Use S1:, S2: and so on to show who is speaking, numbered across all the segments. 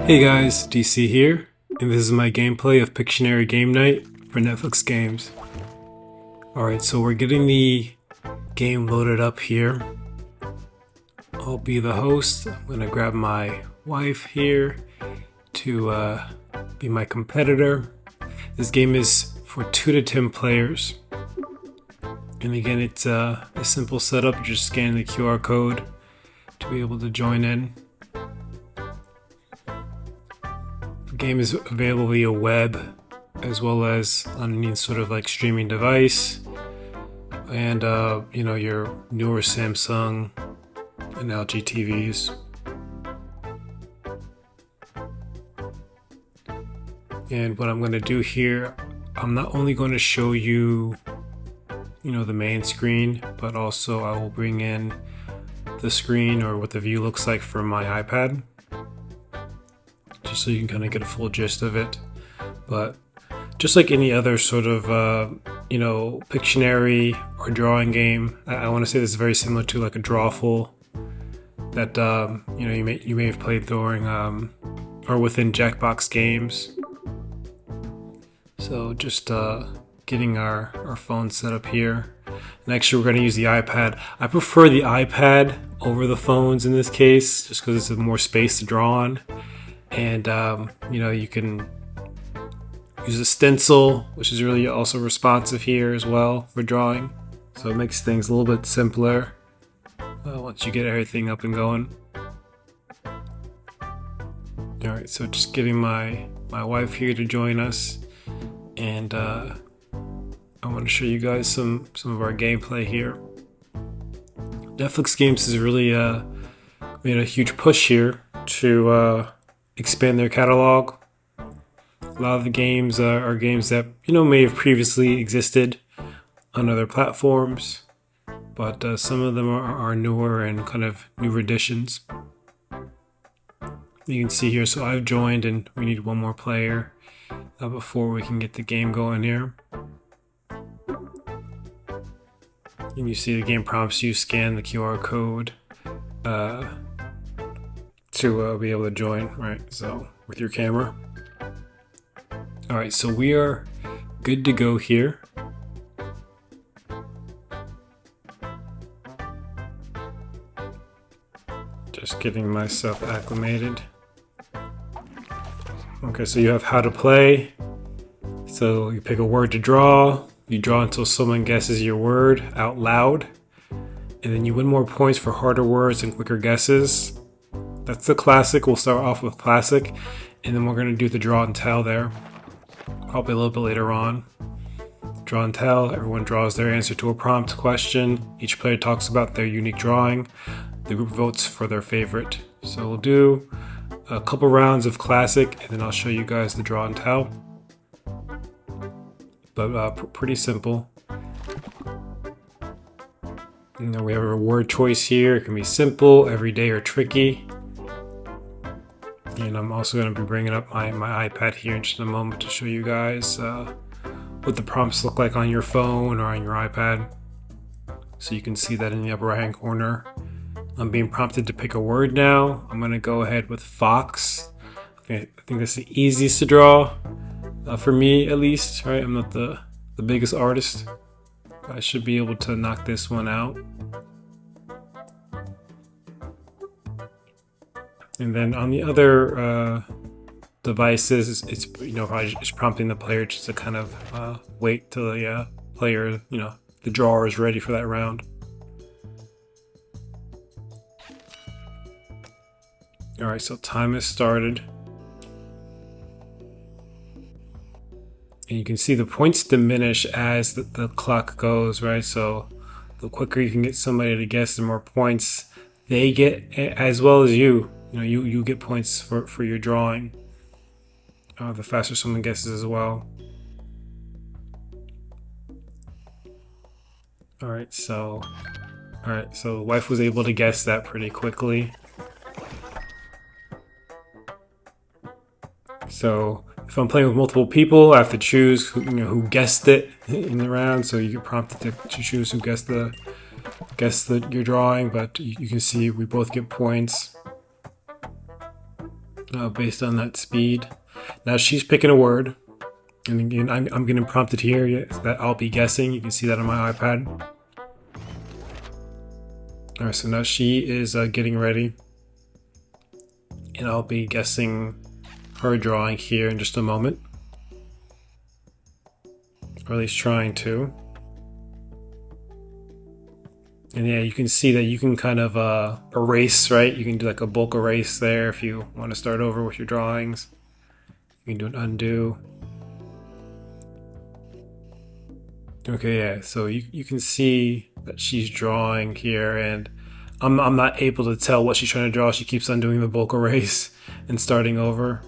S1: Hey guys, DC here, and this is my gameplay of Pictionary Gamenight for Netflix games. Alright, so we're getting the game loaded up here. I'll be the host. I'm gonna grab my wife here to be my competitor. This game is for 2 to 10 players. And again, it's a simple setup. You just scan the QR code to be able to join in. The game is available via web as well as on any sort of like streaming device, and your newer Samsung and LG TVs. And what I'm going to do here, I'm not only going to show you the main screen, but also I will bring in the screen or what the view looks like from my iPad, just so you can kind of get a full gist of it. But just like any other sort of Pictionary or drawing game, I want to say this is very similar to like a drawful that you may have played during or within Jackbox games. So just getting our phone set up here. And actually we're going to use the iPad. I prefer the iPad over the phones in this case, just because it's more space to draw on. And you can use a stencil, which is really also responsive here as well for drawing. So it makes things a little bit simpler once you get everything up and going. Alright, so just getting my wife here to join us. And I want to show you guys some of our gameplay here. Netflix Games has really made a huge push here to expand their catalog. A lot of the games are games that may have previously existed on other platforms, but some of them are newer and kind of newer additions. You can see here, so I've joined and we need one more player before we can get the game going here. And you see the game prompts you scan the QR code to be able to join, right? So with your camera. Alright, so we are good to go here. Just getting myself acclimated. Okay, so you have how to play. So you pick a word to draw. You draw until someone guesses your word out loud. And then you win more points for harder words and quicker guesses. That's the classic. We'll start off with classic. And then we're going to do the draw and tell there. Probably a little bit later on. Draw and tell. Everyone draws their answer to a prompt question. Each player talks about their unique drawing. The group votes for their favorite. So we'll do a couple rounds of classic, and then I'll show you guys the draw and tell. But pretty simple. And then we have a word choice here. It can be simple, everyday, or tricky. And I'm also going to be bringing up my iPad here in just a moment to show you guys what the prompts look like on your phone or on your iPad. So you can see that in the upper right hand corner. I'm being prompted to pick a word now. I'm going to go ahead with fox. I think that's the easiest to draw, for me at least, right? I'm not the biggest artist. I should be able to knock this one out. And then on the other devices, it's probably just prompting the player just to kind of wait till the player, the drawer is ready for that round. All right, so time has started. And you can see the points diminish as the clock goes, right? So the quicker you can get somebody to guess, the more points they get, as well as you. You get points for your drawing. The faster someone guesses as well. All right, so the wife was able to guess that pretty quickly. So if I'm playing with multiple people, I have to choose who guessed it in the round. So you get prompted to choose who guessed your drawing. But you can see we both get points. based on that speed. Now she's picking a word. And again, I'm getting prompted here that I'll be guessing. You can see that on my iPad. Alright, so now she is getting ready. And I'll be guessing her drawing here in just a moment. Or at least trying to. And yeah, you can see that you can kind of erase, right? You can do like a bulk erase there if you want to start over with your drawings. You can do an undo. Okay, yeah, so you can see that she's drawing here, and I'm not able to tell what she's trying to draw. She keeps on doing the bulk erase and starting over.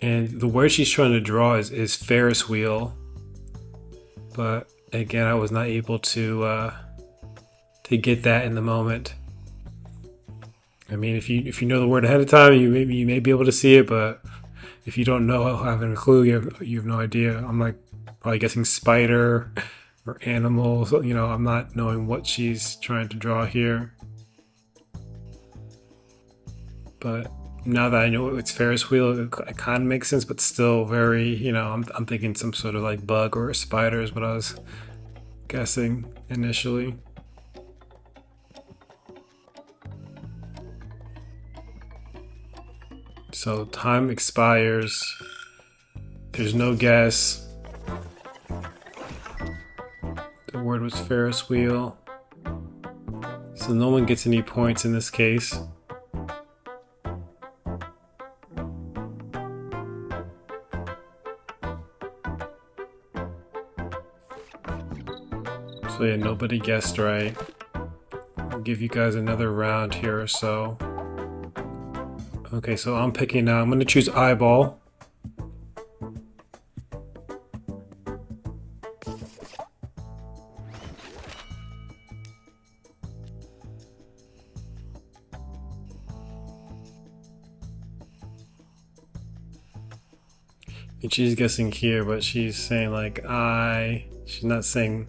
S1: And the word she's trying to draw is Ferris wheel. But again, I was not able to get that in the moment. I mean, if you know the word ahead of time, you may be able to see it, but if you don't know, having a clue, you have no idea. I'm like probably guessing spider or animal. So, you know, I'm not knowing what she's trying to draw here. But now that I know it's Ferris wheel, it kind of makes sense, but still very, you know, I'm thinking some sort of like bug or a spider is what I was guessing initially. So time expires. There's no guess. The word was Ferris wheel. So no one gets any points in this case. So yeah, nobody guessed right. I'll give you guys another round here or so. Okay, so I'm picking now. I'm going to choose eyeball. And she's guessing here, but she's saying like eye. She's not saying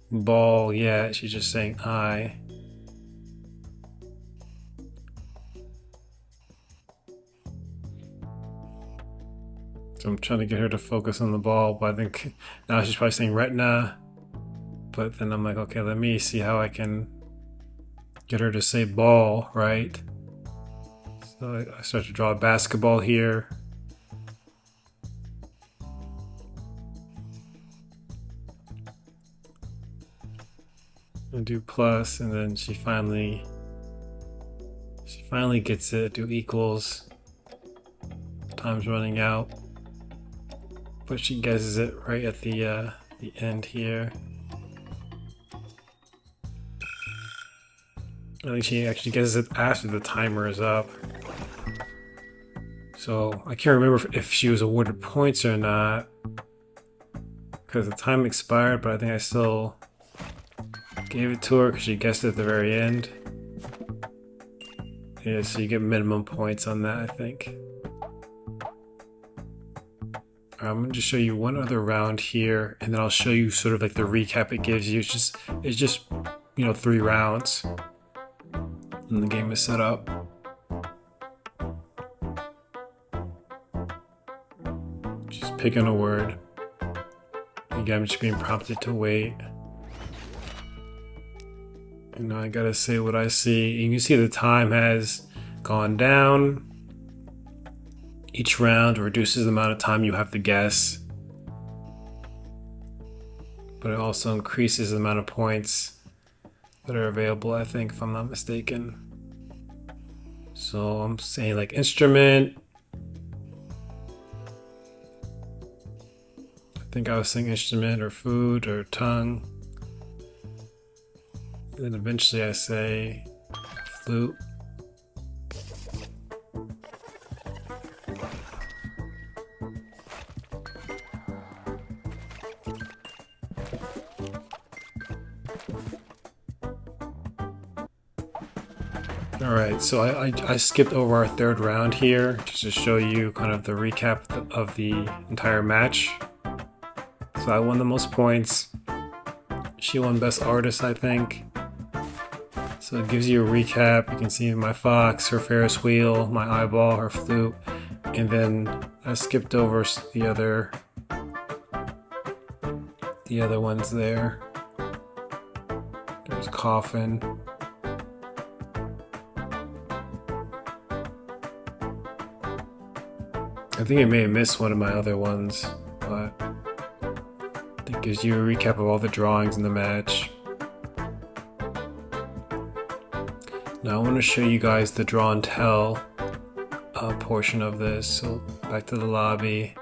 S1: ball yet. She's just saying eye. So I'm trying to get her to focus on the ball, but I think now she's probably saying retina. But then I'm like, okay, let me see how I can get her to say ball, right? So I start to draw a basketball here. And do plus, and then she finally gets it. Do equals. Time's running out. But she guesses it right at the end here. I think she actually guesses it after the timer is up. So I can't remember if she was awarded points or not, because the time expired, but I think I still gave it to her because she guessed it at the very end. Yeah, so you get minimum points on that, I think. I'm going to just show you one other round here, and then I'll show you sort of like the recap it gives you. It's just you know, 3 rounds, and the game is set up. Just picking a word. Again, I'm just being prompted to wait. And now I gotta say what I see. You can see the time has gone down. Each round reduces the amount of time you have to guess, but it also increases the amount of points that are available, I think, if I'm not mistaken. So I'm saying like instrument. I think I was saying instrument or food or tongue. And then eventually I say flute. Alright, so I skipped over our 3rd round here just to show you kind of the recap of the entire match. So I won the most points. She won Best Artist, I think. So it gives you a recap. You can see my fox, her Ferris wheel, my eyeball, her flute, and then I skipped over the other ones there. There's coffin. I think I may have missed one of my other ones, but it gives you a recap of all the drawings in the match. Now I want to show you guys the draw and tell portion of this. So back to the lobby.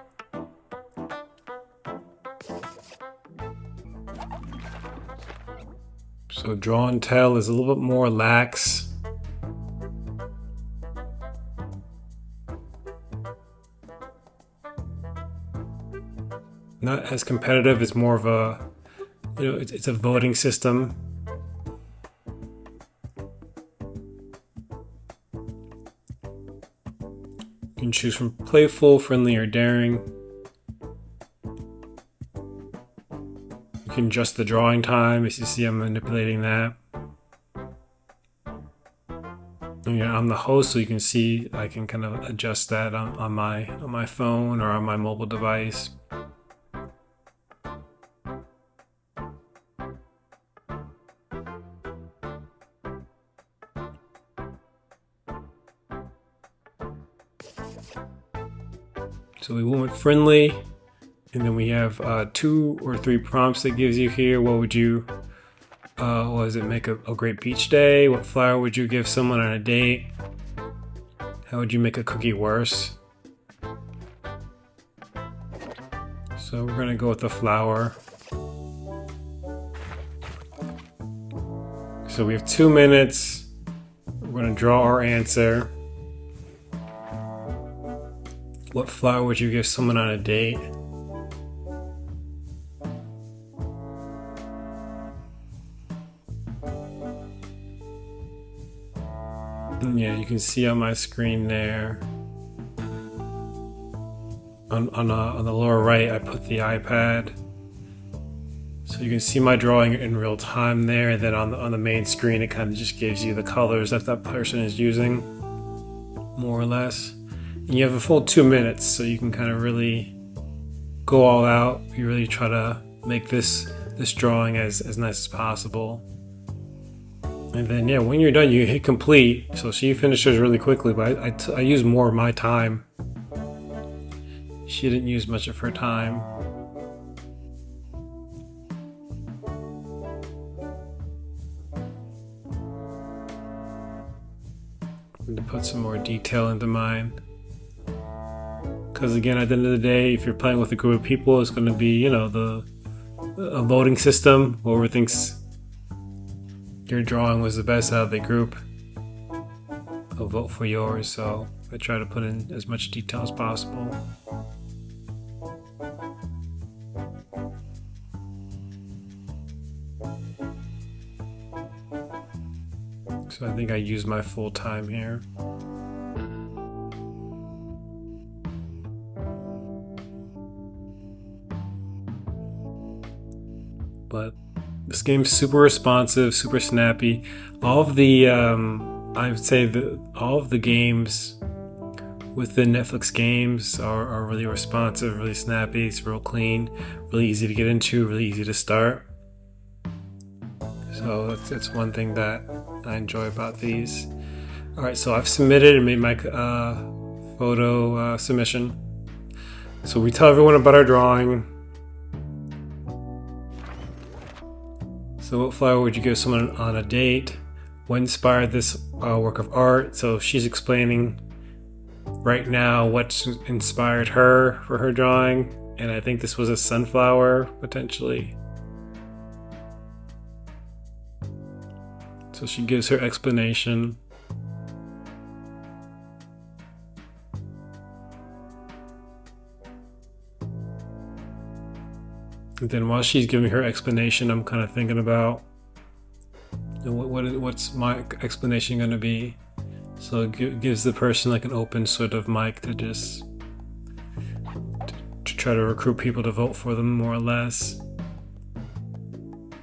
S1: So draw and tell is a little bit more lax. Not as competitive. It's more of a, it's a voting system. You can choose from playful, friendly, or daring. You can adjust the drawing time. As you see, I'm manipulating that. I'm the host, so you can see I can kind of adjust that on my phone or on my mobile device. So we went with friendly, and then we have 2 or 3 prompts that gives you here. What would you, what does it make a great beach day? What flower would you give someone on a date? How would you make a cookie worse? So we're gonna go with the flower. So we have 2 minutes. We're gonna draw our answer. What flower would you give someone on a date? And yeah, you can see on my screen there. On the lower right, I put the iPad. So you can see my drawing in real time there. And then on the main screen, it kind of just gives you the colors that person is using, more or less. And you have a full 2 minutes, so you can kind of really go all out. You really try to make this drawing as nice as possible. And then yeah, when you're done, you hit complete. So she finishes really quickly, but I use more of my time. She didn't use much of her time. I'm going to put some more detail into mine. Because again, at the end of the day, if you're playing with a group of people, it's going to be, a voting system. Whoever thinks your drawing was the best out of the group will vote for yours. So I try to put in as much detail as possible. So I think I used my full time here. But this game's super responsive, super snappy. All of the, I would say all of the games within Netflix games are really responsive, really snappy. It's real clean, really easy to get into, really easy to start. So that's one thing that I enjoy about these. All right, so I've submitted and made my photo submission. So we tell everyone about our drawing. So what flower would you give someone on a date? What inspired this work of art? So she's explaining right now what inspired her for her drawing. And I think this was a sunflower, potentially. So she gives her explanation. And then while she's giving her explanation, I'm kind of thinking about what's my explanation going to be. So it gives the person like an open sort of mic to just to try to recruit people to vote for them, more or less.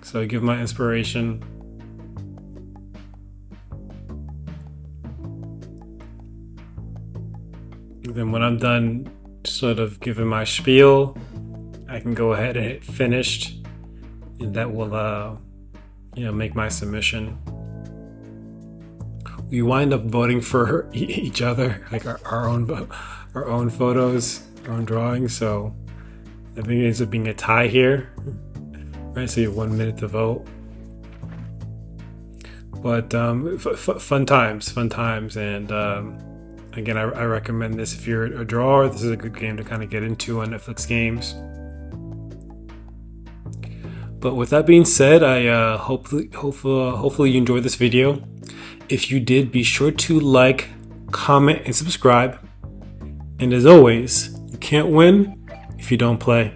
S1: So I give my inspiration. Then when I'm done sort of giving my spiel, I can go ahead and hit finished, and that will make my submission. We wind up voting for each other, like our own photos, our own drawings. So I think it ends up being a tie here, right? So you have 1 minute to vote. But fun times, and again, I recommend this if you're a drawer. This is a good game to kind of get into on Netflix games. But with that being said, I hopefully you enjoyed this video. If you did, be sure to like, comment, and subscribe. And as always, you can't win if you don't play.